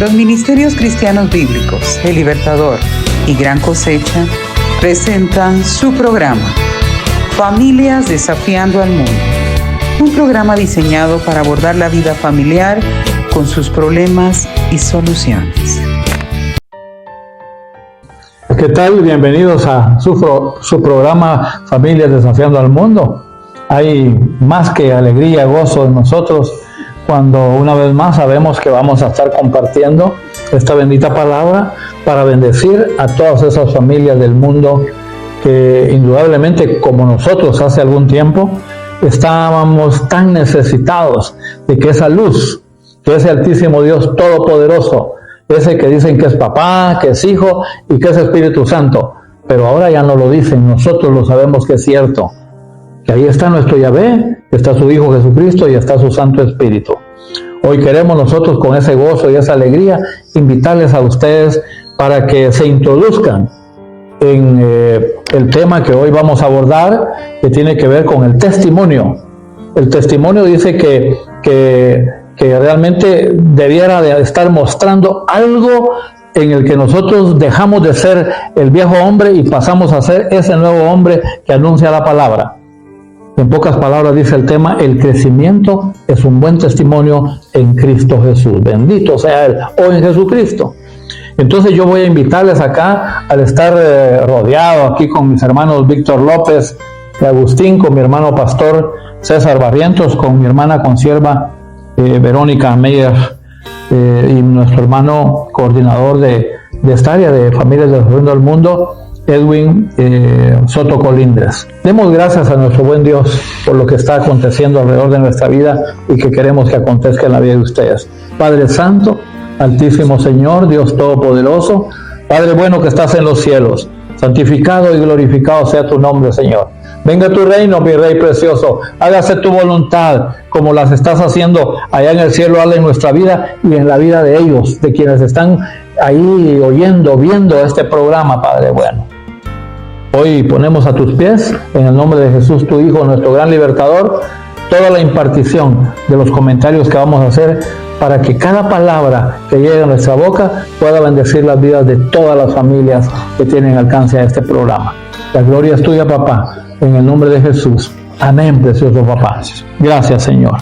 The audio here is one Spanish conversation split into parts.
Los Ministerios Cristianos Bíblicos, El Libertador y Gran Cosecha presentan su programa Familias Desafiando al Mundo, un programa diseñado para abordar la vida familiar con sus problemas y soluciones. ¿Qué tal? Bienvenidos a su programa Familias Desafiando al Mundo. Hay más que alegría, gozo en nosotros cuando una vez más sabemos que vamos a estar compartiendo esta bendita palabra para bendecir a todas esas familias del mundo que indudablemente, como nosotros hace algún tiempo, estábamos tan necesitados de que esa luz, que ese Altísimo Dios Todopoderoso, ese que dicen que es papá, que es hijo y que es Espíritu Santo, pero ahora ya no lo dicen, nosotros lo sabemos que es cierto, que ahí está nuestro Yahvé, está su Hijo Jesucristo y está su Santo Espíritu. Hoy queremos nosotros con ese gozo y esa alegría invitarles a ustedes para que se introduzcan en el tema que hoy vamos a abordar, que tiene que ver con el testimonio. El testimonio dice que realmente debiera de estar mostrando algo en el que nosotros dejamos de ser el viejo hombre y pasamos a ser ese nuevo hombre que anuncia la palabra. En pocas palabras dice el tema, el crecimiento es un buen testimonio en Cristo Jesús. Bendito sea Él, o en Jesucristo. Entonces yo voy a invitarles acá, al estar rodeado aquí con mis hermanos Víctor López y Agustín, con mi hermano pastor César Barrientos, con mi hermana consierva Verónica Meyer y nuestro hermano coordinador de esta área de Familias Desafiando al Mundo, Edwin Soto Colindres. Demos gracias a nuestro buen Dios por lo que está aconteciendo alrededor de nuestra vida y que queremos que acontezca en la vida de ustedes. Padre Santo, Altísimo Señor, Dios Todopoderoso, Padre bueno que estás en los cielos, santificado y glorificado sea tu nombre, Señor. Venga tu reino, mi Rey precioso, hágase tu voluntad, como las estás haciendo allá en el cielo, hazla en nuestra vida y en la vida de ellos, de quienes están ahí oyendo, viendo este programa, Padre bueno. Hoy ponemos a tus pies, en el nombre de Jesús, tu Hijo, nuestro gran libertador, toda la impartición de los comentarios que vamos a hacer para que cada palabra que llegue a nuestra boca pueda bendecir las vidas de todas las familias que tienen alcance a este programa. La gloria es tuya, papá, en el nombre de Jesús. Amén, precioso papá. Gracias, Señor.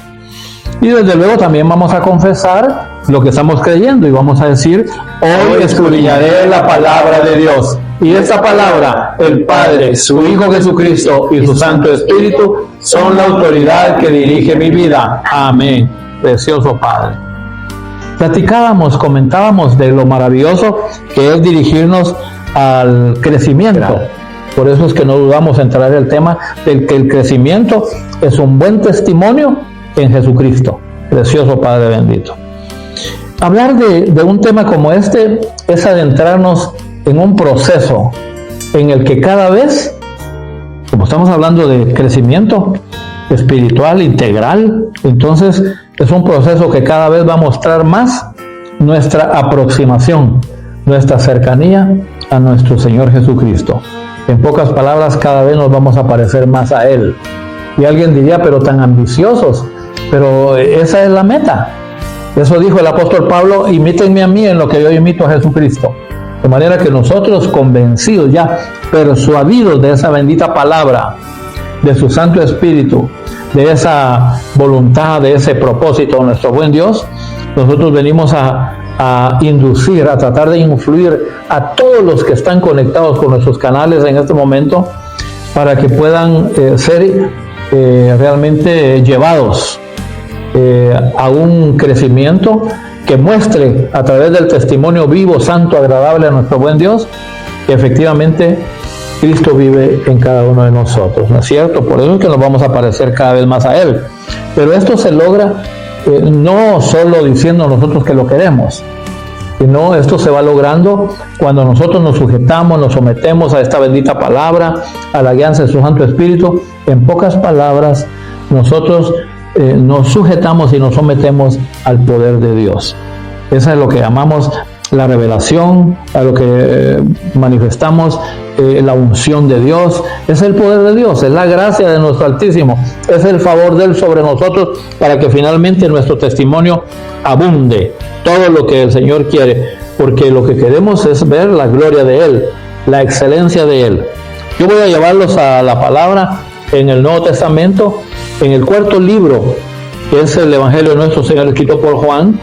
Y desde luego también vamos a confesar lo que estamos creyendo y vamos a decir, hoy escudriñaré la palabra de Dios. Y esta palabra, el Padre, su Hijo Jesucristo y su Santo Espíritu son la autoridad que dirige mi vida. Amén. Precioso Padre. Comentábamos de lo maravilloso que es dirigirnos al crecimiento. Claro. Por eso es que no dudamos en traer el tema del que el crecimiento es un buen testimonio en Jesucristo. Precioso Padre bendito. Hablar de un tema como este es adentrarnos en un proceso en el que cada vez, como estamos hablando de crecimiento espiritual, integral, entonces es un proceso que cada vez va a mostrar más nuestra aproximación, nuestra cercanía a nuestro Señor Jesucristo. En pocas palabras, cada vez nos vamos a parecer más a Él. Y alguien diría, pero tan ambiciosos, pero esa es la meta. Eso dijo el apóstol Pablo, imítenme a mí en lo que yo imito a Jesucristo. De manera que nosotros, convencidos ya, persuadidos de esa bendita palabra, de su Santo Espíritu, de esa voluntad, de ese propósito de nuestro buen Dios, nosotros venimos a inducir, a tratar de influir a todos los que están conectados con nuestros canales en este momento para que puedan ser realmente llevados a un crecimiento que muestre a través del testimonio vivo, santo, agradable a nuestro buen Dios, que efectivamente Cristo vive en cada uno de nosotros, ¿no es cierto? Por eso es que nos vamos a parecer cada vez más a Él. Pero esto se logra no solo diciendo nosotros que lo queremos, sino esto se va logrando cuando nosotros nos sujetamos, nos sometemos a esta bendita palabra, a la guianza de su Santo Espíritu. En pocas palabras, nosotros nos sujetamos y nos sometemos al poder de Dios. Eso es lo que llamamos la revelación, a lo que manifestamos la unción de Dios. Es el poder de Dios, es la gracia de nuestro Altísimo, es el favor de Él sobre nosotros para que finalmente nuestro testimonio abunde todo lo que el Señor quiere, porque lo que queremos es ver la gloria de Él, la excelencia de Él. Yo voy a llevarlos a la palabra en el Nuevo Testamento, en el cuarto libro, que es el Evangelio de nuestro Señor escrito por Juan,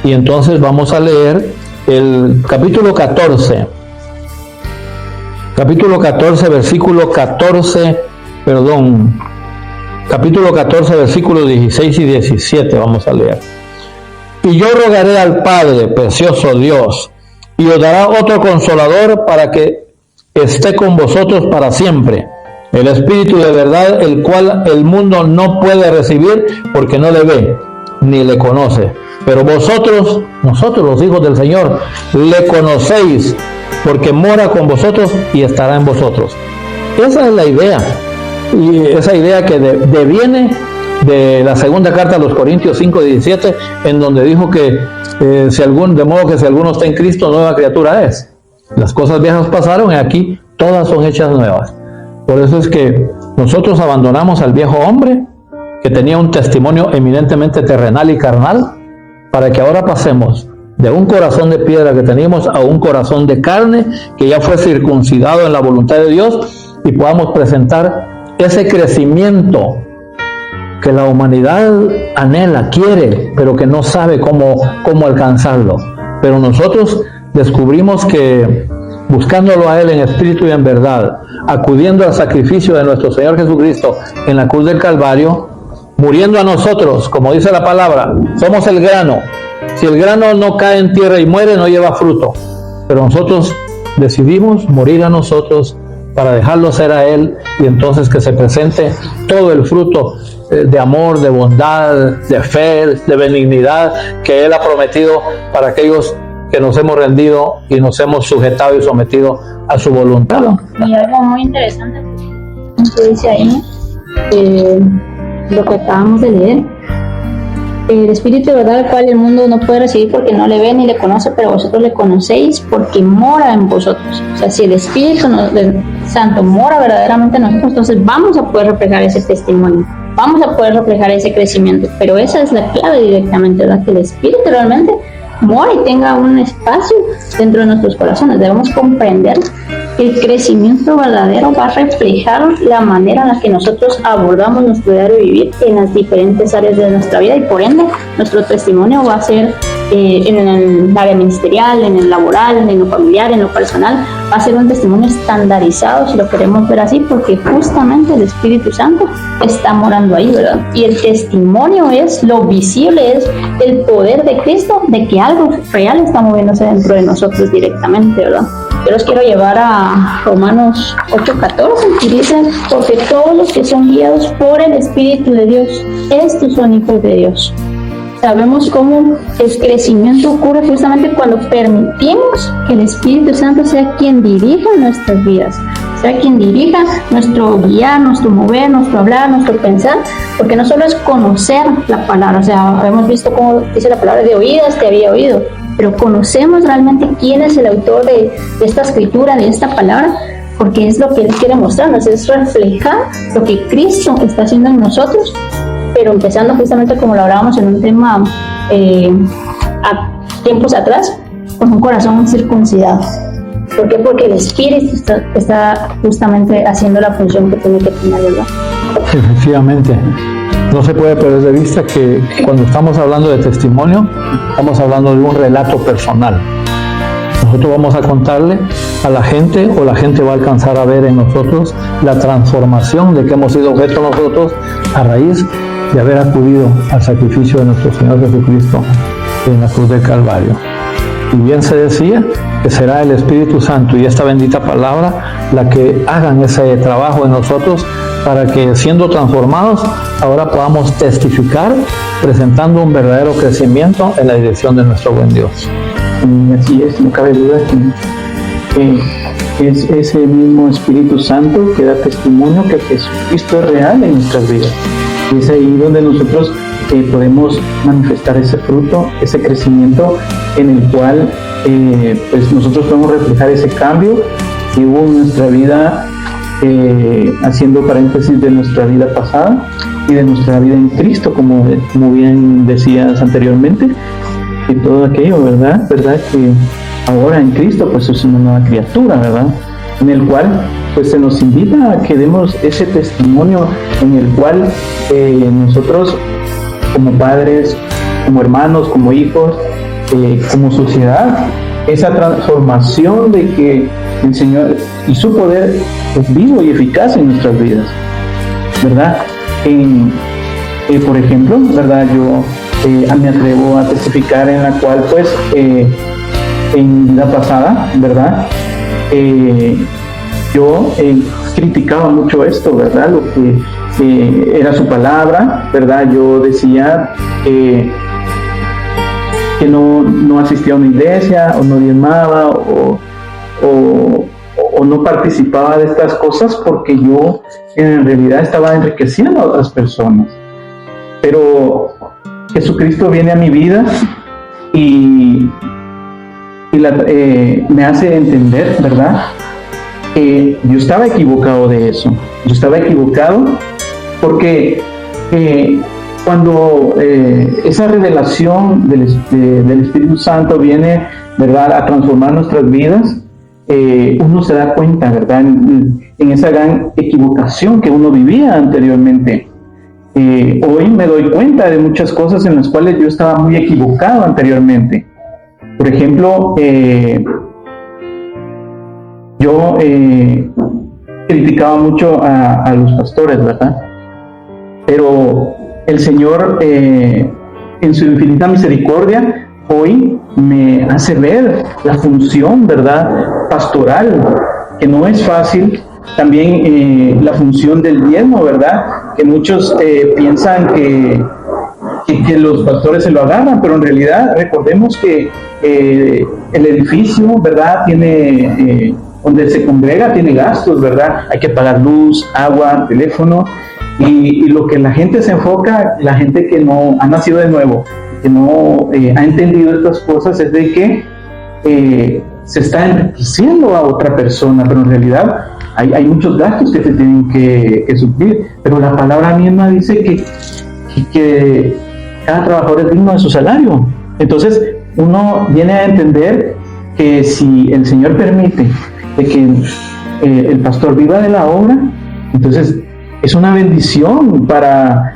y entonces vamos a leer el capítulo 14, capítulo 14, versículo 14, capítulo 14, versículos 16 y 17, vamos a leer. Y yo rogaré al Padre, precioso Dios, y os dará otro consolador para que esté con vosotros para siempre, el Espíritu de verdad, el cual el mundo no puede recibir porque no le ve ni le conoce. Pero nosotros los hijos del Señor, le conocéis porque mora con vosotros y estará en vosotros. Esa es la idea, y esa idea que deviene de la segunda carta a los Corintios 5:17, en donde dijo que de modo que si alguno está en Cristo, nueva criatura es. Las cosas viejas pasaron y aquí todas son hechas nuevas. Por eso es que nosotros abandonamos al viejo hombre, que tenía un testimonio eminentemente terrenal y carnal, para que ahora pasemos de un corazón de piedra que teníamos a un corazón de carne, que ya fue circuncidado en la voluntad de Dios, y podamos presentar ese crecimiento que la humanidad anhela, quiere, pero que no sabe cómo alcanzarlo. Pero nosotros descubrimos que buscándolo a Él en espíritu y en verdad, acudiendo al sacrificio de nuestro Señor Jesucristo en la cruz del Calvario, muriendo a nosotros, como dice la palabra, somos el grano. Si el grano no cae en tierra y muere, no lleva fruto. Pero nosotros decidimos morir a nosotros para dejarlo ser a Él, y entonces que se presente todo el fruto de amor, de bondad, de fe, de benignidad que Él ha prometido para aquellos que nos hemos rendido y nos hemos sujetado y sometido a su voluntad. Y algo muy interesante que dice ahí, lo que acabamos de leer, el Espíritu de verdad, el cual el mundo no puede recibir porque no le ve ni le conoce, pero vosotros le conocéis porque mora en vosotros. O sea, si el Espíritu Santo mora verdaderamente en nosotros, entonces vamos a poder reflejar ese testimonio, vamos a poder reflejar ese crecimiento. Pero esa es la clave directamente, ¿verdad? Que el Espíritu realmente mora y tenga un espacio dentro de nuestros corazones. Debemos comprender que el crecimiento verdadero va a reflejar la manera en la que nosotros abordamos nuestro diario vivir en las diferentes áreas de nuestra vida, y por ende nuestro testimonio va a ser en el área ministerial, en el laboral, en lo familiar, en lo personal, va a ser un testimonio estandarizado, si lo queremos ver así, porque justamente el Espíritu Santo está morando ahí, ¿verdad? Y el testimonio es lo visible, es el poder de Cristo, de que algo real está moviéndose dentro de nosotros directamente, ¿verdad? Yo los quiero llevar a Romanos 8:14, y dice: porque todos los que son guiados por el Espíritu de Dios, estos son hijos de Dios. Sabemos cómo el crecimiento ocurre justamente cuando permitimos que el Espíritu Santo sea quien dirija nuestras vidas, sea quien dirija nuestro guiar, nuestro mover, nuestro hablar, nuestro pensar, porque no solo es conocer la palabra, o sea, hemos visto cómo dice la palabra: de oídas te había oído, pero conocemos realmente quién es el autor de esta escritura, de esta palabra, porque es lo que Él quiere mostrarnos, es reflejar lo que Cristo está haciendo en nosotros, pero empezando justamente como lo hablábamos en un tema a tiempos atrás, con un corazón circuncidado. ¿Por qué? Porque el Espíritu está justamente haciendo la función que tiene que tener, ¿verdad? Efectivamente. No se puede perder de vista que cuando estamos hablando de testimonio, estamos hablando de un relato personal. Nosotros vamos a contarle a la gente, o la gente va a alcanzar a ver en nosotros la transformación de que hemos sido objeto nosotros a raíz de haber acudido al sacrificio de nuestro Señor Jesucristo en la cruz del Calvario. Y bien se decía que será el Espíritu Santo y esta bendita palabra la que hagan ese trabajo en nosotros, para que, siendo transformados, ahora podamos testificar presentando un verdadero crecimiento en la dirección de nuestro buen Dios. Y así es, no cabe duda que es ese mismo Espíritu Santo que da testimonio que Jesucristo es real en nuestras vidas. Y es ahí donde nosotros podemos manifestar ese fruto, ese crecimiento en el cual pues nosotros podemos reflejar ese cambio que hubo en nuestra vida, haciendo paréntesis de nuestra vida pasada y de nuestra vida en Cristo, como bien decías anteriormente, y todo aquello, ¿verdad? Que ahora en Cristo pues es una nueva criatura, ¿verdad? En el cual pues se nos invita a que demos ese testimonio en el cual nosotros como padres, como hermanos, como hijos, como sociedad, esa transformación de que el Señor y su poder es vivo y eficaz en nuestras vidas, ¿verdad? Por ejemplo, ¿verdad? Yo me atrevo a testificar en la cual pues en mi vida pasada, ¿verdad? Yo criticaba mucho esto, ¿verdad? Lo que era su palabra, ¿verdad? Yo decía que no asistía a una iglesia, o no diezmaba, o no participaba de estas cosas porque yo en realidad estaba enriqueciendo a otras personas. Pero Jesucristo viene a mi vida y me hace entender, ¿verdad?, que yo estaba equivocado de eso. Yo estaba equivocado porque cuando esa revelación del Espíritu Santo viene, ¿verdad?, a transformar nuestras vidas, uno se da cuenta, ¿verdad?, en esa gran equivocación que uno vivía anteriormente. Hoy me doy cuenta de muchas cosas en las cuales yo estaba muy equivocado anteriormente. Por ejemplo, yo criticaba mucho a los pastores, ¿verdad? Pero el Señor, en su infinita misericordia, hoy me hace ver la función, ¿verdad?, pastoral, que no es fácil. También la función del diezmo, ¿verdad?, que muchos piensan que los pastores se lo agarran, pero en realidad recordemos que el edificio, ¿verdad?, tiene donde se congrega tiene gastos, ¿verdad? Hay que pagar luz, agua, teléfono, y lo que la gente se enfoca, la gente que no ha nacido de nuevo, que no ha entendido estas cosas, es de que se está enriqueciendo a otra persona, pero en realidad hay muchos gastos que se tienen que suplir. Pero la palabra misma dice que cada trabajador es digno de su salario. Entonces uno viene a entender que si el Señor permite de que el pastor viva de la obra, entonces es una bendición para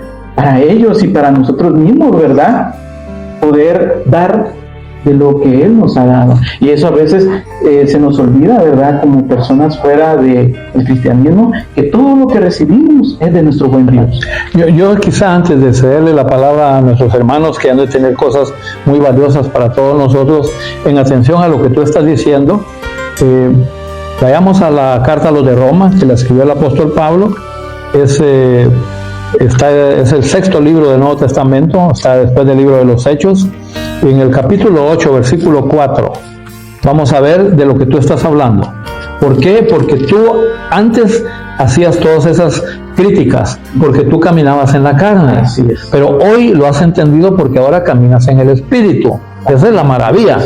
ellos y para nosotros mismos, ¿verdad?, poder dar de lo que Él nos ha dado. Y eso a veces se nos olvida, ¿verdad?, como personas fuera del cristianismo, que todo lo que recibimos es de nuestro buen Dios. Yo quizá antes de cederle la palabra a nuestros hermanos que han de tener cosas muy valiosas para todos nosotros, en atención a lo que tú estás diciendo, vayamos a la carta a los de Roma, que la escribió el apóstol Pablo. Es el sexto libro del Nuevo Testamento, está después del libro de los Hechos. En el capítulo 8, versículo 4, vamos a ver de lo que tú estás hablando. ¿Por qué? Porque tú antes hacías todas esas críticas, porque tú caminabas en la carne. Así es. Pero hoy lo has entendido porque ahora caminas en el Espíritu. Esa es la maravilla,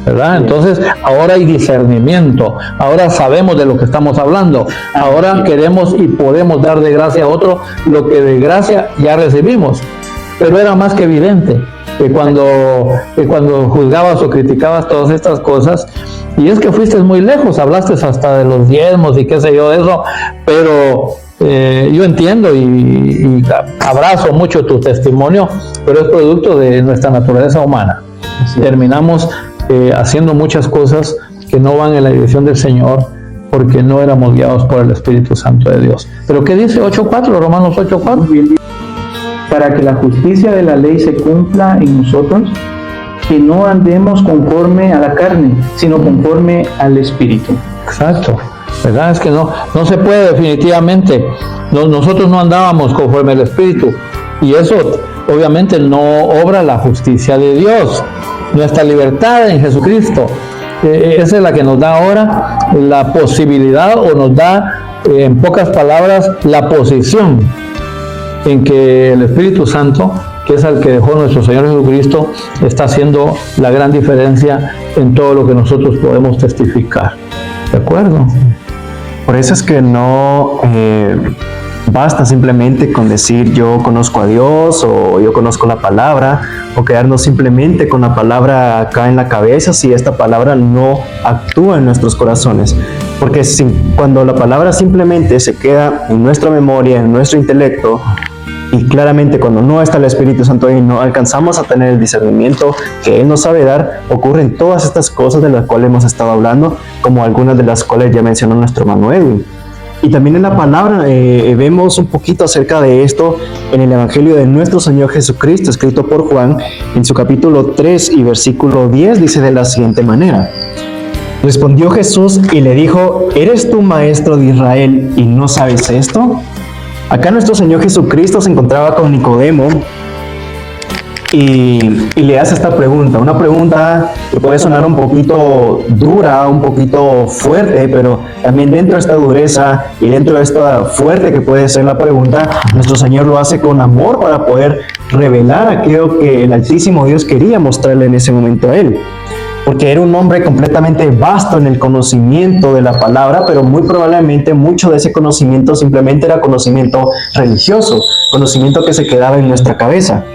¿verdad? Entonces ahora hay discernimiento, ahora sabemos de lo que estamos hablando, ahora queremos y podemos dar de gracia a otro lo que de gracia ya recibimos. Pero era más que evidente que cuando juzgabas o criticabas todas estas cosas, y es que fuiste muy lejos, hablaste hasta de los diezmos y qué sé yo de eso, pero yo entiendo y abrazo mucho tu testimonio, pero es producto de nuestra naturaleza humana. Terminamos haciendo muchas cosas que no van en la dirección del Señor porque no éramos guiados por el Espíritu Santo de Dios. ¿Pero qué dice 8.4, Romanos 8.4? Para que la justicia de la ley se cumpla en nosotros, que no andemos conforme a la carne, sino conforme al Espíritu. Exacto, ¿verdad? Es que no se puede definitivamente. Nosotros no andábamos conforme al Espíritu, y eso obviamente no obra la justicia de Dios. Nuestra libertad en Jesucristo, esa es la que nos da ahora la posibilidad, o nos da, en pocas palabras, la posición en que el Espíritu Santo, que es el que dejó nuestro Señor Jesucristo, está haciendo la gran diferencia en todo lo que nosotros podemos testificar. ¿De acuerdo? Por eso es que no basta simplemente con decir yo conozco a Dios o yo conozco la palabra, o quedarnos simplemente con la palabra acá en la cabeza si esta palabra no actúa en nuestros corazones. Porque cuando la palabra simplemente se queda en nuestra memoria, en nuestro intelecto, y claramente cuando no está el Espíritu Santo y no alcanzamos a tener el discernimiento que Él nos sabe dar, ocurren todas estas cosas de las cuales hemos estado hablando, como algunas de las cuales ya mencionó nuestro hermano Edwin. Y también en la palabra vemos un poquito acerca de esto en el Evangelio de nuestro Señor Jesucristo, escrito por Juan, en su capítulo 3 y versículo 10, dice de la siguiente manera: respondió Jesús y le dijo, ¿eres tú maestro de Israel y no sabes esto? Acá nuestro Señor Jesucristo se encontraba con Nicodemo y le hace esta pregunta, una pregunta que puede sonar un poquito dura, un poquito fuerte, pero también dentro de esta dureza y dentro de esta fuerte que puede ser la pregunta, nuestro Señor lo hace con amor para poder revelar aquello que el Altísimo Dios quería mostrarle en ese momento a él. Porque era un hombre completamente vasto en el conocimiento de la palabra, pero muy probablemente mucho de ese conocimiento simplemente era conocimiento religioso, conocimiento que se quedaba en nuestra cabeza.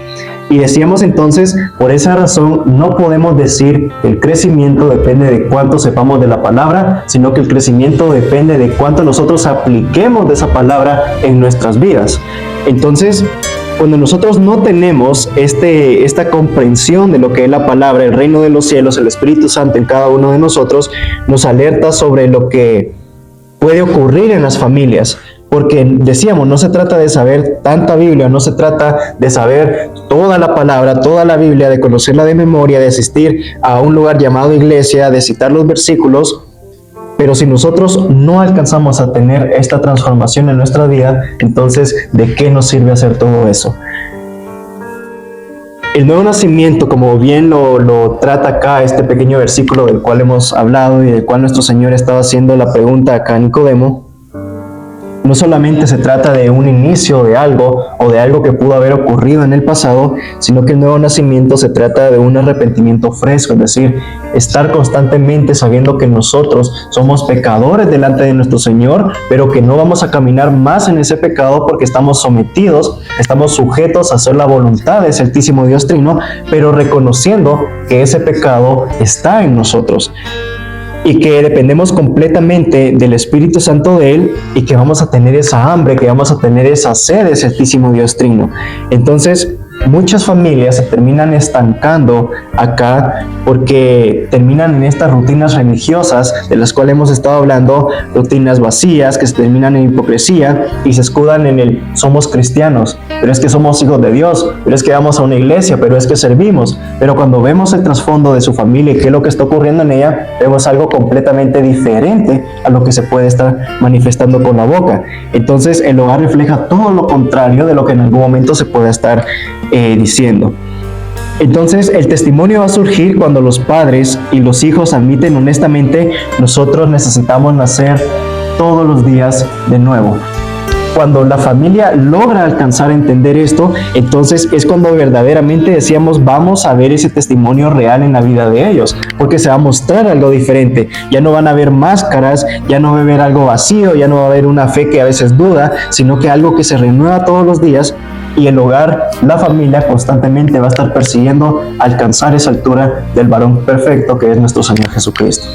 Y decíamos entonces, por esa razón no podemos decir que el crecimiento depende de cuánto sepamos de la palabra, sino que el crecimiento depende de cuánto nosotros apliquemos de esa palabra en nuestras vidas. Entonces, cuando nosotros no tenemos esta comprensión de lo que es la palabra, el reino de los cielos, el Espíritu Santo en cada uno de nosotros, nos alerta sobre lo que puede ocurrir en las familias. Porque decíamos, no se trata de saber tanta Biblia, no se trata de saber toda la palabra, toda la Biblia, de conocerla de memoria, de asistir a un lugar llamado iglesia, de citar los versículos. Pero si nosotros no alcanzamos a tener esta transformación en nuestra vida, entonces, ¿de qué nos sirve hacer todo eso? El nuevo nacimiento, como bien lo trata acá este pequeño versículo del cual hemos hablado y del cual nuestro Señor estaba haciendo la pregunta acá a Nicodemo, no solamente se trata de un inicio de algo o de algo que pudo haber ocurrido en el pasado, sino que el nuevo nacimiento se trata de un arrepentimiento fresco, es decir, estar constantemente sabiendo que nosotros somos pecadores delante de nuestro Señor, pero que no vamos a caminar más en ese pecado porque estamos sometidos, estamos sujetos a hacer la voluntad de ese Altísimo Dios Trino, pero reconociendo que ese pecado está en nosotros. Y que dependemos completamente del Espíritu Santo de Él y que vamos a tener esa hambre, que vamos a tener esa sed de ese Altísimo Dios Trino. Entonces, muchas familias se terminan estancando acá porque terminan en estas rutinas religiosas de las cuales hemos estado hablando, rutinas vacías que se terminan en hipocresía y se escudan en el somos cristianos, pero es que somos hijos de Dios, pero es que vamos a una iglesia, pero es que servimos. Pero cuando vemos el trasfondo de su familia y qué es lo que está ocurriendo en ella, vemos algo completamente diferente a lo que se puede estar manifestando con la boca. Entonces el hogar refleja todo lo contrario de lo que en algún momento se puede estar diciendo. Entonces el testimonio va a surgir cuando los padres y los hijos admiten honestamente, nosotros necesitamos nacer todos los días de nuevo. Cuando la familia logra alcanzar a entender esto, entonces es cuando verdaderamente decíamos, vamos a ver ese testimonio real en la vida de ellos, porque se va a mostrar algo diferente. Ya no van a haber máscaras, ya no va a haber algo vacío, ya no va a haber una fe que a veces duda, sino que algo que se renueva todos los días. Y el hogar, la familia, constantemente va a estar persiguiendo alcanzar esa altura del varón perfecto que es nuestro Señor Jesucristo.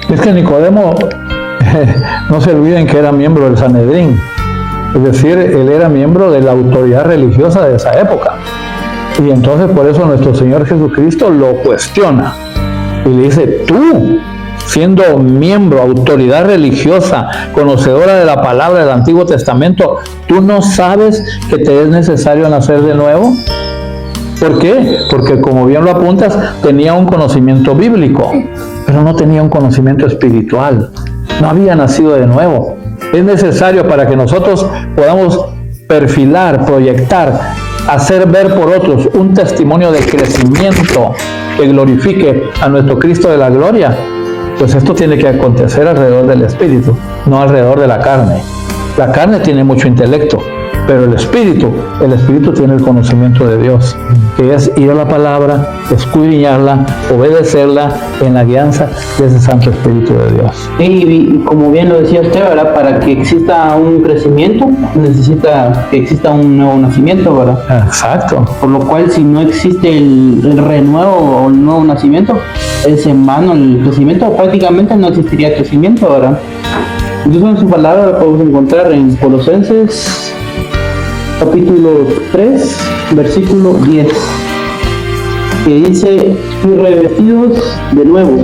Es que Nicodemo, no se olviden que era miembro del Sanedrín. Es decir, él era miembro de la autoridad religiosa de esa época. Y entonces por eso nuestro Señor Jesucristo lo cuestiona. Y le dice, tú, siendo miembro, autoridad religiosa, conocedora de la palabra del Antiguo Testamento, ¿tú no sabes que te es necesario nacer de nuevo? ¿Por qué? Porque como bien lo apuntas, tenía un conocimiento bíblico, pero no tenía un conocimiento espiritual. No había nacido de nuevo. Es necesario para que nosotros podamos perfilar, proyectar, hacer ver por otros un testimonio de crecimiento que glorifique a nuestro Cristo de la gloria. Pues esto tiene que acontecer alrededor del Espíritu, no alrededor de la carne. La carne tiene mucho intelecto, Pero el Espíritu tiene el conocimiento de Dios, que es ir a la palabra, escudriñarla, obedecerla en la guianza de ese Santo Espíritu de Dios. Y como bien lo decía usted, ¿verdad? Para que exista un crecimiento, necesita que exista un nuevo nacimiento, ¿verdad? Exacto. Por lo cual, si no existe el renuevo o el nuevo nacimiento, es en vano el crecimiento, prácticamente no existiría crecimiento, ¿verdad? Incluso en su palabra lo podemos encontrar en Colosenses capítulo 3, versículo 10, que dice: y revestidos de nuevo,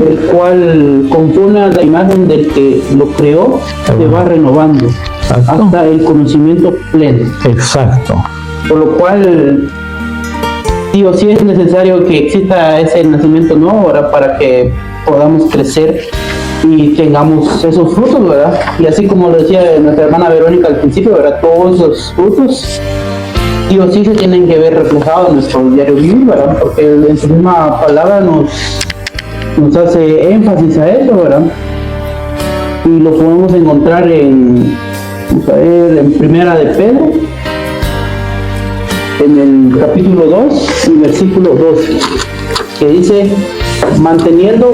el cual conforme a la imagen del que lo creó, se va renovando hasta el conocimiento pleno. Exacto. Por lo cual, sí o sí es necesario que exista ese nacimiento nuevo, ¿verdad? Para que podamos crecer y tengamos esos frutos, ¿verdad? Y así como lo decía nuestra hermana Verónica al principio, ¿verdad? Todos esos frutos sí o sí se tienen que ver reflejados en nuestro diario vivir, ¿verdad? Porque en su misma palabra nos hace énfasis a eso, ¿verdad? Y lo podemos encontrar en Primera de Pedro, en el capítulo 2 y versículo 12, que dice: manteniendo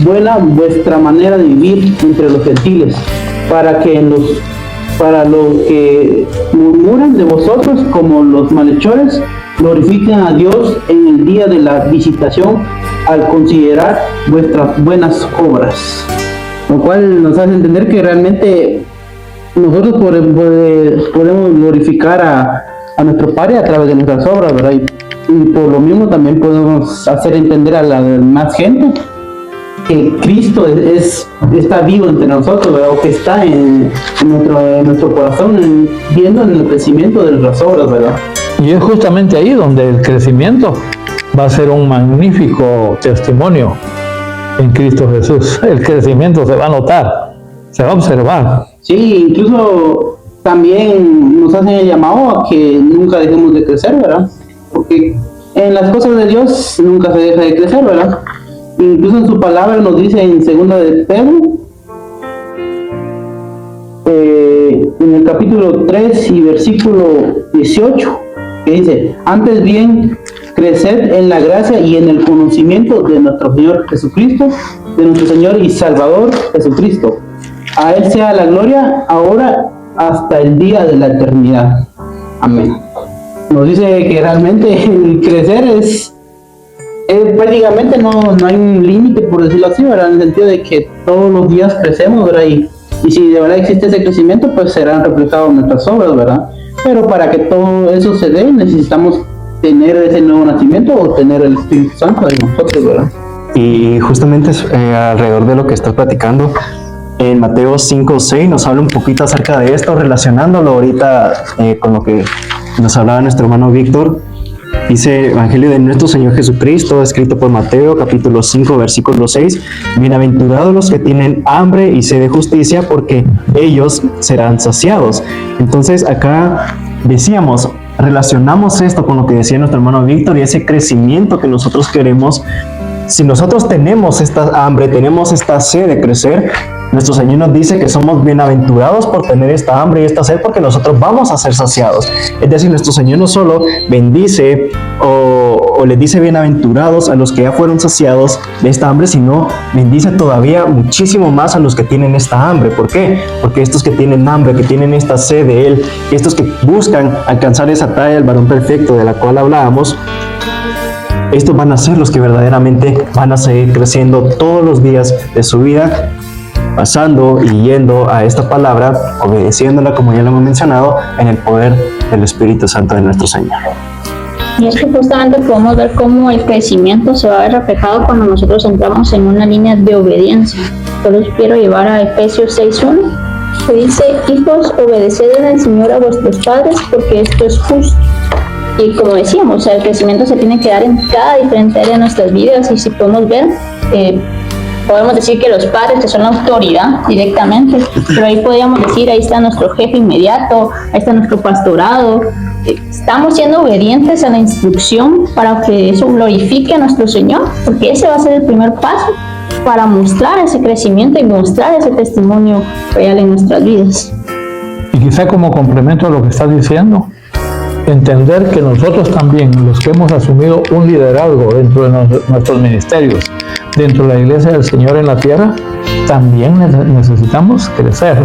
buena vuestra manera de vivir entre los gentiles, para los que murmuran de vosotros como los malhechores, glorifiquen a Dios en el día de la visitación al considerar vuestras buenas obras. Lo cual nos hace entender que realmente nosotros podemos glorificar a nuestro Padre a través de nuestras obras, ¿verdad? Y por lo mismo también podemos hacer entender a la demás gente que Cristo está vivo entre nosotros, ¿verdad? O que está en nuestro corazón, viendo en el crecimiento de nuestras obras, ¿verdad? Y es justamente ahí donde el crecimiento va a ser un magnífico testimonio en Cristo Jesús. El crecimiento se va a notar, se va a observar. Sí, incluso también nos hacen el llamado a que nunca dejemos de crecer, ¿verdad? Porque en las cosas de Dios nunca se deja de crecer, ¿verdad? Incluso en su palabra nos dice en Segunda de Pedro, en el capítulo 3 y versículo 18, que dice: antes bien, creced en la gracia y en el conocimiento de nuestro Señor Jesucristo, de nuestro Señor y Salvador Jesucristo. A Él sea la gloria ahora hasta el día de la eternidad. Amén. Nos dice que realmente el crecer es prácticamente no hay un límite, por decirlo así, ¿verdad? En el sentido de que todos los días crecemos, ¿verdad? Y si de verdad existe ese crecimiento, pues serán reflejados en nuestras obras, ¿verdad? Pero para que todo eso se dé, necesitamos tener ese nuevo nacimiento o tener el Espíritu Santo en nosotros, ¿verdad? Y justamente alrededor de lo que estás platicando, en Mateo 5:6 nos habla un poquito acerca de esto, relacionándolo ahorita con lo que nos hablaba nuestro hermano Víctor. Dice: Evangelio de nuestro Señor Jesucristo, escrito por Mateo, capítulo 5, versículo 6. Bienaventurados los que tienen hambre y sed de justicia, porque ellos serán saciados. Entonces acá decíamos, relacionamos esto con lo que decía nuestro hermano Víctor y ese crecimiento que nosotros queremos. Si nosotros tenemos esta hambre, tenemos esta sed de crecer, nuestro Señor nos dice que somos bienaventurados por tener esta hambre y esta sed, porque nosotros vamos a ser saciados. Es decir, nuestro Señor no solo bendice o les dice bienaventurados a los que ya fueron saciados de esta hambre, sino bendice todavía muchísimo más a los que tienen esta hambre. ¿Por qué? Porque estos que tienen hambre, que tienen esta sed de Él, estos que buscan alcanzar esa talla del varón perfecto de la cual hablábamos, estos van a ser los que verdaderamente van a seguir creciendo todos los días de su vida, pasando y yendo a esta palabra, obedeciéndola, como ya lo hemos mencionado, en el poder del Espíritu Santo de nuestro Señor. Y es que justamente podemos ver cómo el crecimiento se va a ver reflejado cuando nosotros entramos en una línea de obediencia. Yo los quiero llevar a Efesios 6:1, que dice: hijos, obedeced en el Señor a vuestros padres, porque esto es justo. Y como decíamos, o sea, el crecimiento se tiene que dar en cada diferente área de nuestras vidas. Y si podemos ver, podemos decir que los padres, que son la autoridad directamente, pero ahí podríamos decir, ahí está nuestro jefe inmediato, ahí está nuestro pastorado. Estamos siendo obedientes a la instrucción para que eso glorifique a nuestro Señor, porque ese va a ser el primer paso para mostrar ese crecimiento y mostrar ese testimonio real en nuestras vidas. Y quizá como complemento a lo que estás diciendo, entender que nosotros también, los que hemos asumido un liderazgo dentro de nuestros ministerios, dentro de la iglesia del Señor en la tierra, también necesitamos crecer,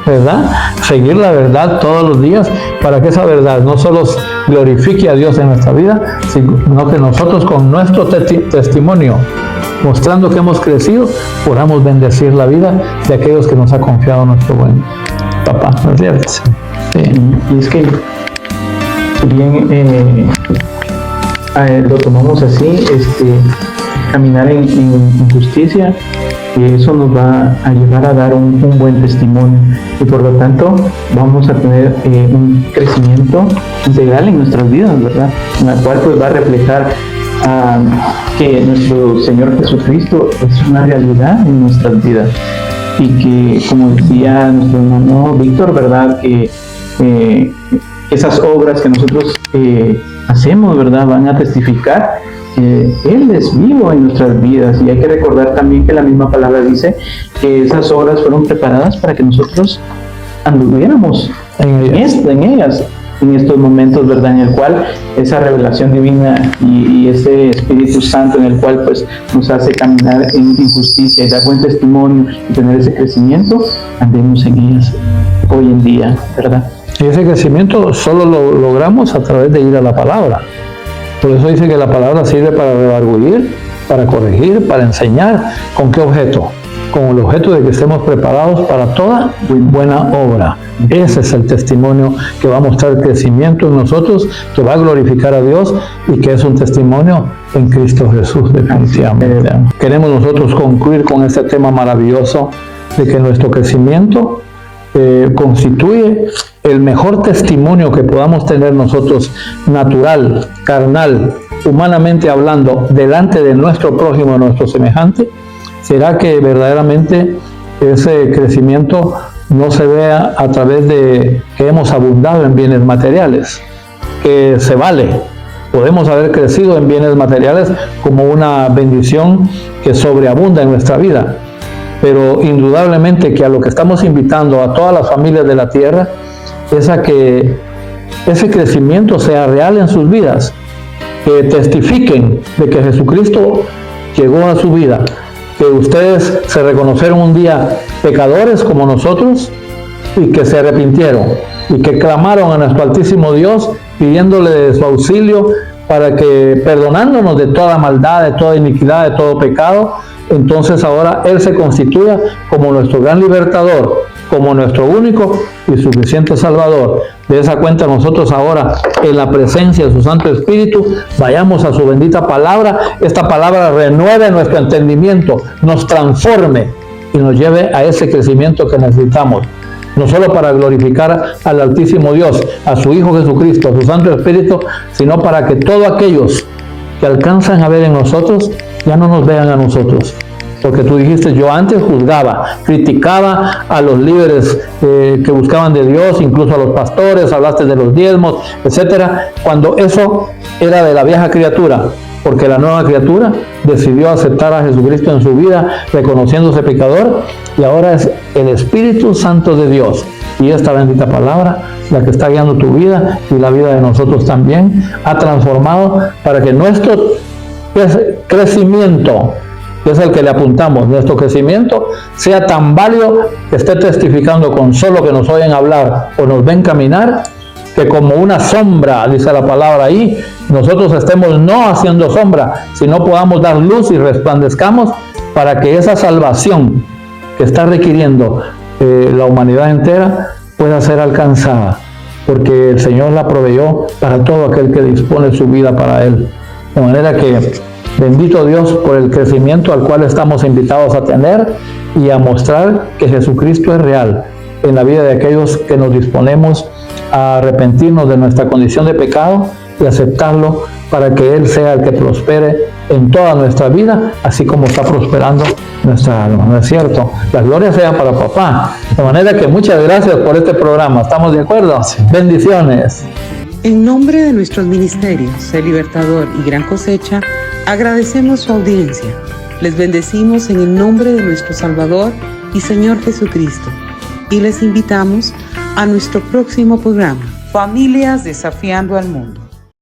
¿verdad? Seguir la verdad todos los días para que esa verdad no solo glorifique a Dios en nuestra vida, sino que nosotros con nuestro testimonio, mostrando que hemos crecido, podamos bendecir la vida de aquellos que nos ha confiado nuestro buen papá, ¿no es cierto? Sí. Y es que bien lo tomamos así, caminar en justicia, y eso nos va a ayudar a dar un buen testimonio, y por lo tanto vamos a tener un crecimiento integral en nuestras vidas, ¿verdad? En la cual pues va a reflejar que nuestro Señor Jesucristo es una realidad en nuestras vidas, y que, como decía nuestro hermano Víctor, ¿verdad?, que esas obras que nosotros hacemos, ¿verdad?, van a testificar que Él es vivo en nuestras vidas. Y hay que recordar también que la misma palabra dice que esas obras fueron preparadas para que nosotros anduviéramos en ellas, en estos momentos, ¿verdad?, en el cual esa revelación divina y ese Espíritu Santo en el cual pues nos hace caminar en justicia y dar buen testimonio y tener ese crecimiento, andemos en ellas hoy en día, ¿verdad? Y ese crecimiento solo lo logramos a través de ir a la palabra. Por eso dice que la palabra sirve para redarguir, para corregir, para enseñar. ¿Con qué objeto? Con el objeto de que estemos preparados para toda buena obra. Ese es el testimonio que va a mostrar crecimiento en nosotros, que va a glorificar a Dios y que es un testimonio en Cristo Jesús, definitivamente. Queremos nosotros concluir con este tema maravilloso de que nuestro crecimiento constituye el mejor testimonio que podamos tener nosotros, natural, carnal, humanamente hablando, delante de nuestro prójimo, nuestro semejante. Será que verdaderamente ese crecimiento no se vea a través de que hemos abundado en bienes materiales, que se vale. Podemos haber crecido en bienes materiales como una bendición que sobreabunda en nuestra vida, pero indudablemente que a lo que estamos invitando a todas las familias de la tierra es a que ese crecimiento sea real en sus vidas, que testifiquen de que Jesucristo llegó a su vida, que ustedes se reconocieron un día pecadores como nosotros y que se arrepintieron y que clamaron a nuestro Altísimo Dios pidiéndole su auxilio para que, perdonándonos de toda maldad, de toda iniquidad, de todo pecado, entonces ahora Él se constituya como nuestro gran libertador, como nuestro único y suficiente Salvador. De esa cuenta nosotros ahora, en la presencia de su Santo Espíritu, vayamos a su bendita palabra. Esta palabra renueve nuestro entendimiento, nos transforme y nos lleve a ese crecimiento que necesitamos, no solo para glorificar al Altísimo Dios, a su Hijo Jesucristo, a su Santo Espíritu, sino para que todos aquellos que alcanzan a ver en nosotros ya no nos vean a nosotros. Porque tú dijiste, yo antes juzgaba, criticaba a los líderes que buscaban de Dios, incluso a los pastores, hablaste de los diezmos, etcétera, cuando eso era de la vieja criatura, porque la nueva criatura decidió aceptar a Jesucristo en su vida, reconociéndose pecador, y ahora es el Espíritu Santo de Dios y esta bendita palabra la que está guiando tu vida y la vida de nosotros también, ha transformado para que nuestro crecimiento, que es el que le apuntamos, nuestro crecimiento sea tan válido que esté testificando con solo que nos oyen hablar o nos ven caminar, que como una sombra, dice la palabra ahí, nosotros estemos no haciendo sombra, sino podamos dar luz y resplandezcamos para que esa salvación que está requiriendo la humanidad entera pueda ser alcanzada, porque el Señor la proveyó para todo aquel que dispone su vida para Él. De manera que bendito Dios por el crecimiento al cual estamos invitados a tener y a mostrar que Jesucristo es real en la vida de aquellos que nos disponemos a arrepentirnos de nuestra condición de pecado y aceptarlo para que Él sea el que prospere en toda nuestra vida, así como está prosperando nuestra alma, ¿no es cierto? La gloria sea para papá. De manera que muchas gracias por este programa. ¿Estamos de acuerdo? Sí. Bendiciones. En nombre de nuestros ministerios, El Libertador y Gran Cosecha, agradecemos su audiencia. Les bendecimos en el nombre de nuestro Salvador y Señor Jesucristo y les invitamos a nuestro próximo programa, Familias Desafiando al Mundo.